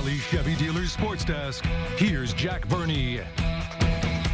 Valley Chevy Dealers Sports Desk. Here's Jack Burney.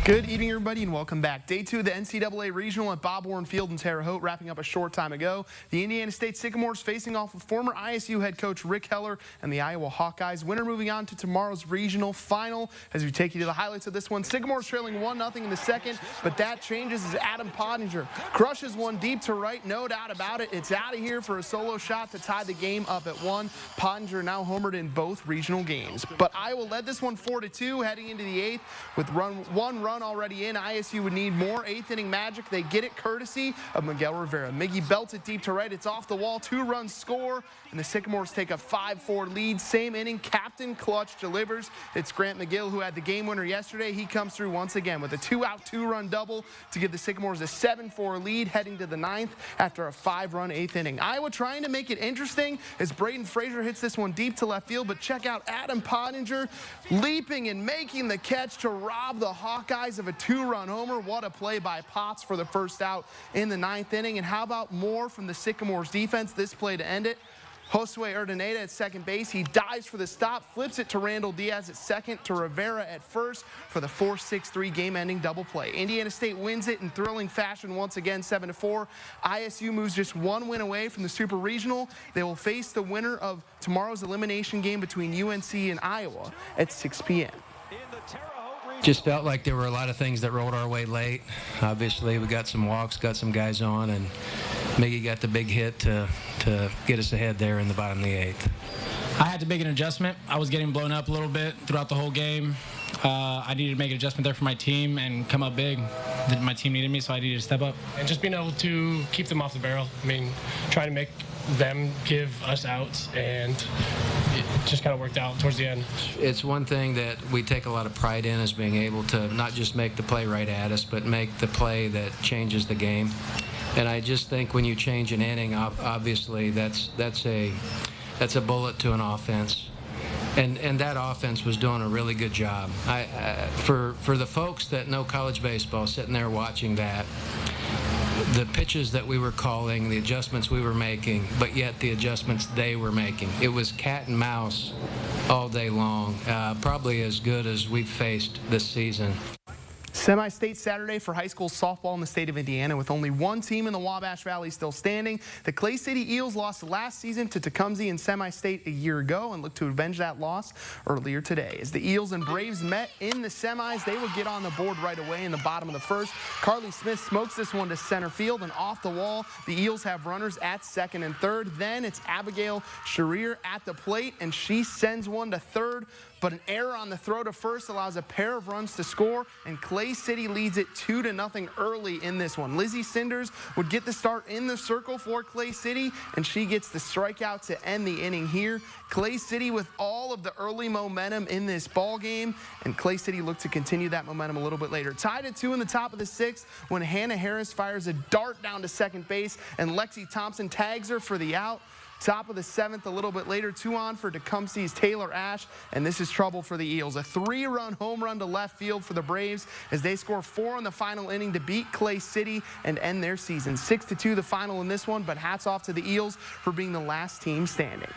Good evening, everybody, and welcome back. Day 2 of the NCAA Regional at Bob Warren Field in Terre Haute, wrapping up a short time ago. The Indiana State Sycamores facing off with former ISU head coach Rick Heller and the Iowa Hawkeyes. Winner moving on to tomorrow's regional final. As we take you to the highlights of this one, Sycamores trailing 1-0 in the second, but that changes as Adam Pottinger crushes one deep to right, no doubt about it. It's out of here for a solo shot to tie the game up at 1. Pottinger now homered in both regional games. But Iowa led this one 4-2 heading into the 8th with one run already in. ISU would need more 8th inning magic. They get it courtesy of Miguel Rivera. Miggy belts it deep to right. It's off the wall. 2-run score, and the Sycamores take a 5-4 lead. Same inning, Captain Clutch delivers. It's Grant McGill who had the game winner yesterday. He comes through once again with a 2-out, 2-run double to give the Sycamores a 7-4 lead heading to the 9th after a 5-run 8th inning. Iowa trying to make it interesting as Braden Frazier hits this one deep to left field, but check out Adam Pottinger leaping and making the catch to rob the Hawkeyes of a 2-run homer. What a play by Potts for the first out in the 9th inning. And how about more from the Sycamores defense? This play to end it. Josue Urdaneta at second base. He dives for the stop, flips it to Randall Diaz at second, to Rivera at first for the 4-6-3 game-ending double play. Indiana State wins it in thrilling fashion once again, 7-4. ISU moves just one win away from the Super Regional. They will face the winner of tomorrow's elimination game between UNC and Iowa at 6 p.m. Just felt like there were a lot of things that rolled our way late. Obviously, we got some walks, got some guys on, and Miggy got the big hit to get us ahead there in the bottom of the 8th. I had to make an adjustment. I was getting blown up a little bit throughout the whole game. I needed to make an adjustment there for my team and come up big. My team needed me, so I needed to step up. And just being able to keep them off the barrel. I mean, trying to make them give us outs, and it just kind of worked out towards the end. It's one thing that we take a lot of pride in, is being able to not just make the play right at us, but make the play that changes the game. And I just think when you change an inning, obviously that's a bullet to an offense. And that offense was doing a really good job. For the folks that know college baseball, sitting there watching that, the pitches that we were calling, the adjustments we were making, but yet the adjustments they were making. It was cat and mouse all day long, probably as good as we've faced this season. Semi-state Saturday for high school softball in the state of Indiana, with only one team in the Wabash Valley still standing. The Clay City Eels lost last season to Tecumseh in semi-state a year ago and look to avenge that loss earlier today. As the Eels and Braves met in the semis, they would get on the board right away in the bottom of the first. Carly Smith smokes this one to center field, and off the wall, the Eels have runners at second and third. Then it's Abigail Sharir at the plate, and she sends one to third. But an error on the throw to first allows a pair of runs to score, and Clay City leads it 2-0 early in this one. Lizzie Cinders would get the start in the circle for Clay City, and she gets the strikeout to end the inning here. Clay City with all of the early momentum in this ball game, and Clay City looked to continue that momentum a little bit later. Tied at 2 in the top of the 6th when Hannah Harris fires a dart down to second base, and Lexi Thompson tags her for the out. Top of the 7th a little bit later, 2 on for Tecumseh's Taylor Ash, and this is trouble for the Eels. A 3-run home run to left field for the Braves as they score 4 in the final inning to beat Clay City and end their season. 6-2 the final in this one, but hats off to the Eels for being the last team standing.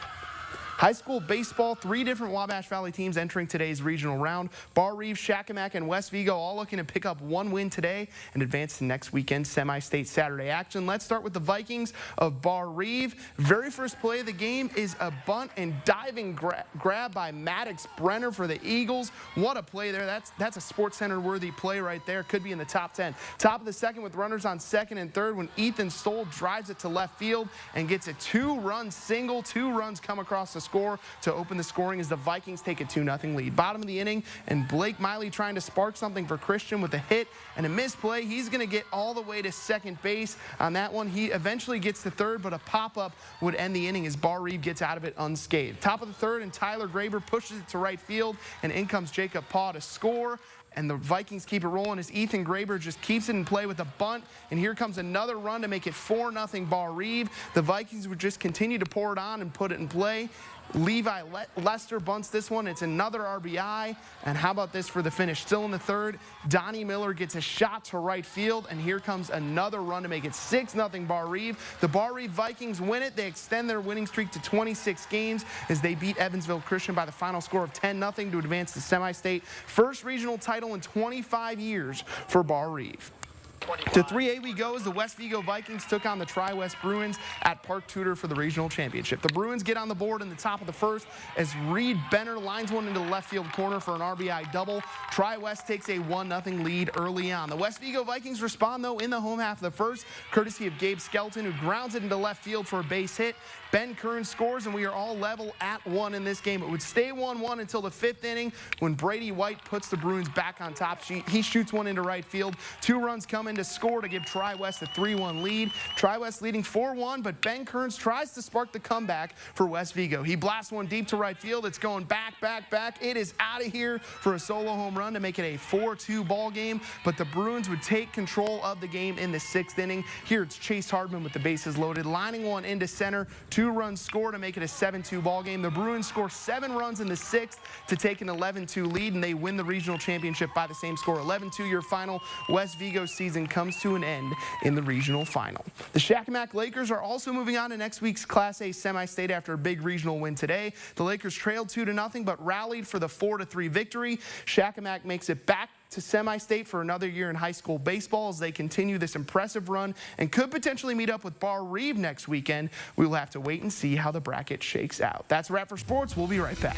High school baseball, 3 different Wabash Valley teams entering today's regional round. Bar Reeve, Shakamak, and West Vigo all looking to pick up 1 win today and advance to next weekend's semi-state Saturday action. Let's start with the Vikings of Bar Reeve. Very first play of the game is a bunt and diving grab by Maddox Brenner for the Eagles. What a play there. That's a Sports Center worthy play right there. Could be in the top 10. Top of the 2nd with runners on 2nd and 3rd when Ethan Stoll drives it to left field and gets a 2-run single. 2 runs come across the score to open the scoring as the Vikings take a 2-0 lead. Bottom of the inning, and Blake Miley trying to spark something for Christian with a hit and a misplay. He's going to get all the way to second base on that one. He eventually gets to 3rd, but a pop-up would end the inning as Bar Reeve gets out of it unscathed. Top of the 3rd, and Tyler Graber pushes it to right field, and in comes Jacob Paw to score. And the Vikings keep it rolling as Ethan Graber just keeps it in play with a bunt. And here comes another run to make it 4-0 Bar Reeve. The Vikings would just continue to pour it on and put it in play. Levi Lester bunts this one. It's another RBI. And how about this for the finish? Still in the third, Donnie Miller gets a shot to right field, and here comes another run to make it 6-0 Bar Reeve. The Bar Reeve Vikings win it. They extend their winning streak to 26 games as they beat Evansville Christian by the final score of 10-0 to advance to semi-state. First regional title in 25 years for Bar Reeve. To 3A we go as the West Vigo Vikings took on the Tri-West Bruins at Park Tudor for the regional championship. The Bruins get on the board in the top of the first as Reed Benner lines one into the left field corner for an RBI double. Tri-West takes a 1-0 lead early on. The West Vigo Vikings respond, though, in the home half of the first, courtesy of Gabe Skelton, who grounds it into left field for a base hit. Ben Kern scores, and we are all level at 1 in this game. It would stay 1-1 until the 5th inning when Brady White puts the Bruins back on top. He shoots one into right field. 2 runs come in to score to give Tri-West a 3-1 lead. Tri-West leading 4-1, but Ben Kearns tries to spark the comeback for West Vigo. He blasts one deep to right field. It's going back. It is out of here for a solo home run to make it a 4-2 ball game, but the Bruins would take control of the game in the 6th inning. Here it's Chase Hardman with the bases loaded, lining one into center. 2 runs score to make it a 7-2 ball game. The Bruins score 7 runs in the 6th to take an 11-2 lead, and they win the regional championship by the same score. 11-2 your final. West Vigo season comes to an end in the regional final. The Shakamak Lakers are also moving on to next week's Class A semi-state after a big regional win today. The Lakers trailed 2-0 but rallied for the 4-3 victory. Shakamak makes it back to semi-state for another year in high school baseball as they continue this impressive run and could potentially meet up with Bar Reeve next weekend. We will have to wait and see how the bracket shakes out. That's a wrap for sports. We'll be right back.